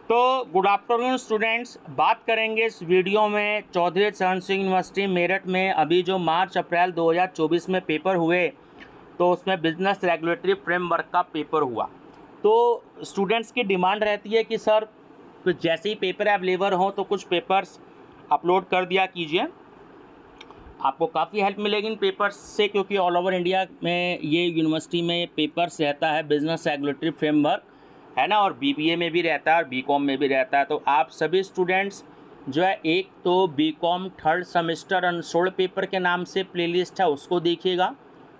तो good afternoon students, बात करेंगे इस वीडियो में चौधरी चरण सिंह यूनिवर्सिटी मेरठ में अभी जो मार्च अप्रैल 2024 में पेपर हुए, तो उसमें बिजनेस रेगुलेटरी फ्रेमवर्क का पेपर हुआ। तो स्टूडेंट्स की डिमांड रहती है कि सर कुछ जैसे ही पेपर अवेलेबल हों तो कुछ पेपर्स अपलोड कर दिया कीजिए। आपको काफ़ी हेल्प मिलेगी इन पेपर्स से, क्योंकि ऑल ओवर इंडिया में ये यूनिवर्सिटी में पेपर्स रहता है बिजनेस रेगुलेटरी फ्रेमवर्क, है ना, और बीबीए में भी रहता है और बीकॉम में भी रहता है। तो आप सभी स्टूडेंट्स जो है, एक तो BCom third semester unsolved paper के नाम से प्लेलिस्ट है उसको देखिएगा,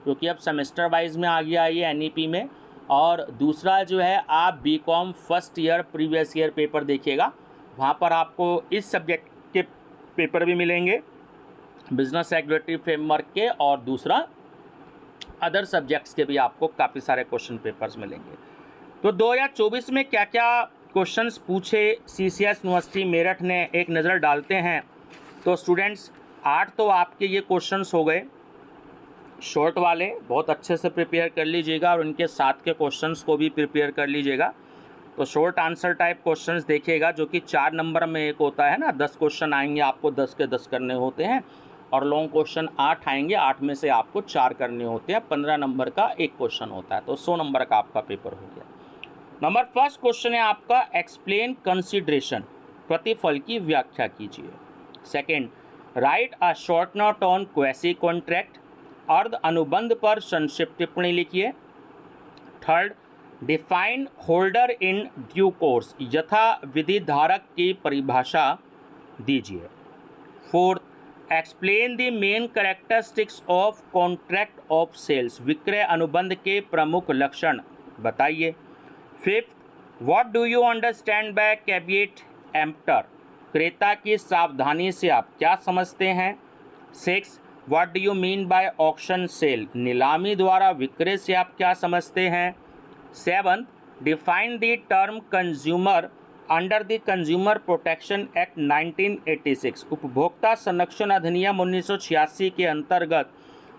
क्योंकि अब सेमेस्टर वाइज में आ गया है ये एनईपी में। और दूसरा जो है, आप BCom first year previous year paper देखिएगा, वहाँ पर आपको इस सब्जेक्ट के पेपर भी मिलेंगे बिजनेस रेगुलेटरी फ्रेमवर्क के, और दूसरा अदर सब्जेक्ट्स के भी आपको काफ़ी सारे क्वेश्चन पेपर्स मिलेंगे। तो 2024 में क्या क्या क्वेश्चंस पूछे सीसीएस यूनिवर्सिटी मेरठ ने, एक नज़र डालते हैं। तो स्टूडेंट्स 8 तो आपके ये क्वेश्चंस हो गए शॉर्ट वाले, बहुत अच्छे से प्रिपेयर कर लीजिएगा और उनके साथ के क्वेश्चंस को भी प्रिपेयर कर लीजिएगा। तो शॉर्ट आंसर टाइप क्वेश्चंस देखिएगा, जो कि 4 नंबर में एक होता है ना, 10 क्वेश्चन आएंगे, आपको 10 के 10 करने होते हैं, और लॉन्ग क्वेश्चन 8 आएंगे, 8 में से आपको 4 करने होते हैं, 15 नंबर का एक क्वेश्चन होता है, तो 100 नंबर का आपका पेपर हो गया। नंबर फर्स्ट क्वेश्चन है आपका, एक्सप्लेन कंसिडरेशन, प्रतिफल की व्याख्या कीजिए। Second, write a short note on quasi contract, अर्ध अनुबंध पर संक्षिप्त टिप्पणी लिखिए। Third, define holder in due course, यथा विधि धारक की परिभाषा दीजिए। Fourth, explain the main characteristics of contract of sales, विक्रय अनुबंध के प्रमुख लक्षण बताइए। Fifth, what do you understand by caveat emptor, क्रेता की सावधानी से आप क्या समझते हैं। Six, what do you mean by auction sale, नीलामी द्वारा विक्रय से आप क्या समझते हैं। Seventh, define the term consumer under the consumer protection act 1986, उपभोक्ता संरक्षण अधिनियम 1986 के अंतर्गत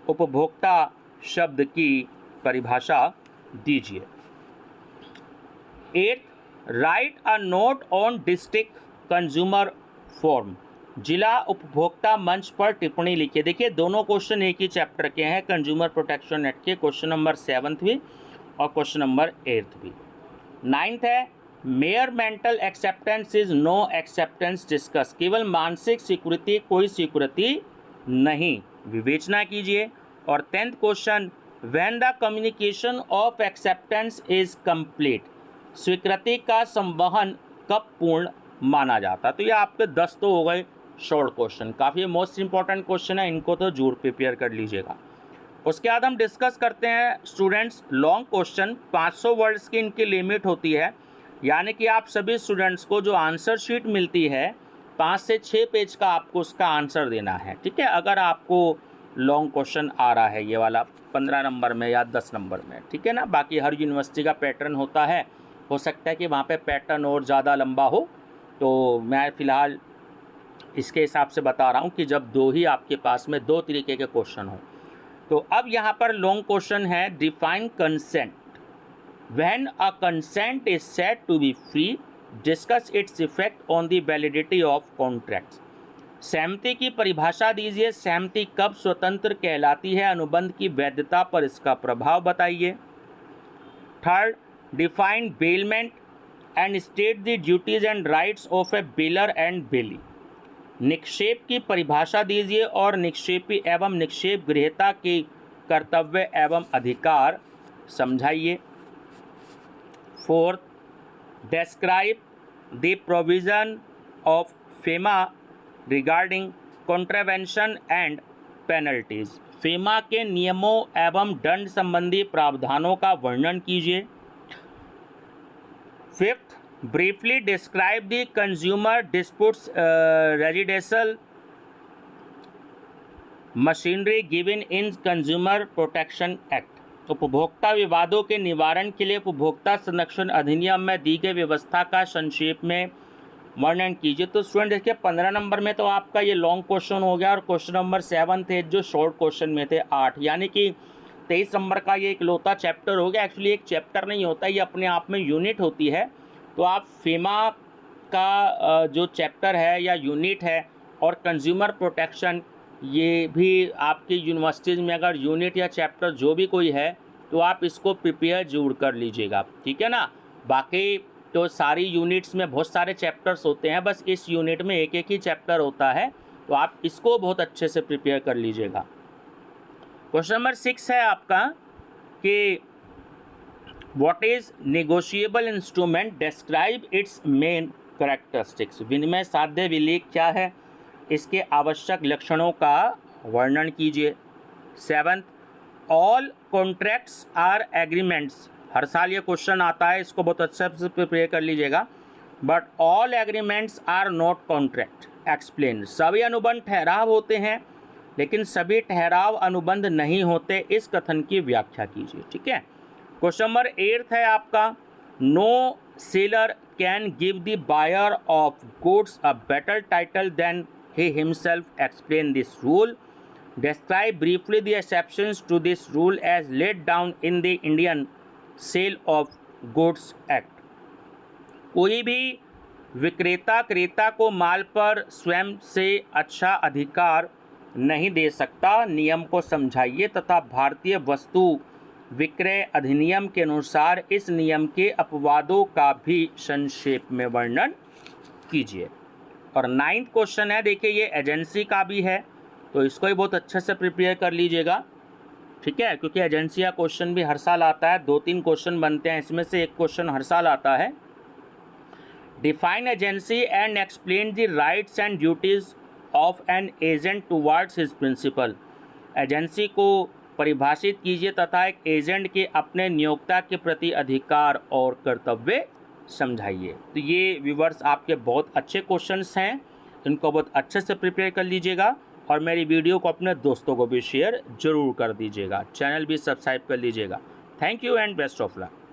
उपभोक्ता शब्द की परिभाषा दीजिए। Eighth, right a note on district consumer forum, जिला उपभोक्ता मंच पर टिप्पणी लिखिए। देखिए दोनों क्वेश्चन एक ही चैप्टर के हैं, कंज्यूमर प्रोटेक्शन एक्ट के, क्वेश्चन नंबर 7th भी और क्वेश्चन नंबर 8th भी। 9th है, mere mental acceptance is no acceptance discuss, केवल मानसिक स्वीकृति कोई स्वीकृति नहीं, विवेचना कीजिए। और 10th question, when the communication of acceptance is complete, स्वीकृति का संवहन कब पूर्ण माना जाता। तो ये आपके 10 तो हो गए शॉर्ट क्वेश्चन, काफ़ी मोस्ट इंपॉर्टेंट क्वेश्चन है, इनको तो जरूर प्रिपेयर कर लीजिएगा। उसके बाद हम डिस्कस करते हैं स्टूडेंट्स लॉन्ग क्वेश्चन, 500 वर्ड्स की इनकी लिमिट होती है, यानी कि आप सभी स्टूडेंट्स को जो आंसर शीट मिलती है 5 से 6 पेज का आपको उसका आंसर देना है, ठीक है, अगर आपको लॉन्ग क्वेश्चन आ रहा है ये वाला 15 नंबर में या 10 नंबर में, ठीक है ना। बाकी हर यूनिवर्सिटी का पैटर्न होता है, हो सकता है कि वहाँ पे पैटर्न और ज़्यादा लंबा हो, तो मैं फ़िलहाल इसके हिसाब से बता रहा हूँ कि जब दो ही आपके पास में 2 तरीके के क्वेश्चन हो। तो अब यहाँ पर लॉन्ग क्वेश्चन है, define consent, when a consent is said to be free, discuss its effect on the validity of contracts, सहमति की परिभाषा दीजिए, सहमति कब स्वतंत्र कहलाती है, अनुबंध की वैधता पर इसका प्रभाव बताइए। Third, define bailment and state the duties and rights of a bailor and bailee, निक्षेप की परिभाषा दीजिए और निक्षेपी एवं निक्षेप गृहीता के कर्तव्य एवं अधिकार समझाइए। Fourth, describe the provision of FEMA regarding contravention and penalties, FEMA के नियमों एवं दंड संबंधी प्रावधानों का वर्णन कीजिए। Fifth, briefly describe the consumer disputes residential machinery given in consumer protection act, उपभोक्ता विवादों के निवारण के लिए उपभोक्ता संरक्षण अधिनियम में दी गई व्यवस्था का संक्षेप में वर्णन कीजिए। तो स्टूडेंट देखिए 15 नंबर में तो आपका ये लॉन्ग क्वेश्चन हो गया, और क्वेश्चन नंबर 7 थे जो शॉर्ट क्वेश्चन में थे 8, यानी कि 23 नंबर का ये इकलौता चैप्टर हो गया। एक्चुअली एक चैप्टर नहीं होता, ये अपने आप में यूनिट होती है। तो आप फेमा का जो चैप्टर है या यूनिट है, और कंज्यूमर प्रोटेक्शन, ये भी आपकी यूनिवर्सिटीज़ में अगर यूनिट या चैप्टर जो भी कोई है तो आप इसको प्रिपेयर जरूर कर लीजिएगा, ठीक है ना। बाकी तो सारी यूनिट्स में बहुत सारे चैप्टर्स होते हैं, बस इस यूनिट में एक एक ही चैप्टर होता है, तो आप इसको बहुत अच्छे से प्रिपेयर कर लीजिएगा। क्वेश्चन नंबर 6 है आपका कि what is negotiable instrument, describe it's main characteristics. विनिमय साध्य विलेख क्या है, इसके आवश्यक लक्षणों का वर्णन कीजिए। 7th, all contracts are agreements. हर साल ये क्वेश्चन आता है, इसको बहुत अच्छे से प्रिपेयर कर लीजिएगा। But all agreements are not contract, explain. सभी अनुबंध ठहराव होते हैं, लेकिन सभी ठहराव अनुबंध नहीं होते, इस कथन की व्याख्या कीजिए, ठीक है। क्वेश्चन नंबर 8 है आपका, no seller can give the buyer of goods a better title than he himself, explain this rule, describe briefly the exceptions to this rule as laid down in the Indian Sale of Goods Act। कोई भी विक्रेता क्रेता को माल पर स्वयं से अच्छा अधिकार नहीं दे सकता, नियम को समझाइए तथा भारतीय वस्तु विक्रय अधिनियम के अनुसार इस नियम के अपवादों का भी संक्षेप में वर्णन कीजिए। और 9th क्वेश्चन है, देखिए ये एजेंसी का भी है, तो इसको भी बहुत अच्छे से प्रिपेयर कर लीजिएगा, ठीक है, क्योंकि एजेंसी का क्वेश्चन भी हर साल आता है। 2-3 क्वेश्चन बनते हैं, इसमें से एक क्वेश्चन हर साल आता है। Define agency and explain the rights and duties of an agent towards his principal. Agency को परिभाषित कीजिए तथा एक एजेंट के अपने नियोक्ता के प्रति अधिकार और कर्तव्य समझाइए। तो ये व्यूवर्स आपके बहुत अच्छे क्वेश्चंस हैं, इनको बहुत अच्छे से प्रिपेयर कर लीजिएगा और मेरी वीडियो को अपने दोस्तों को भी शेयर ज़रूर कर दीजिएगा, चैनल भी सब्सक्राइब कर लीजिएगा। Thank you and best of luck.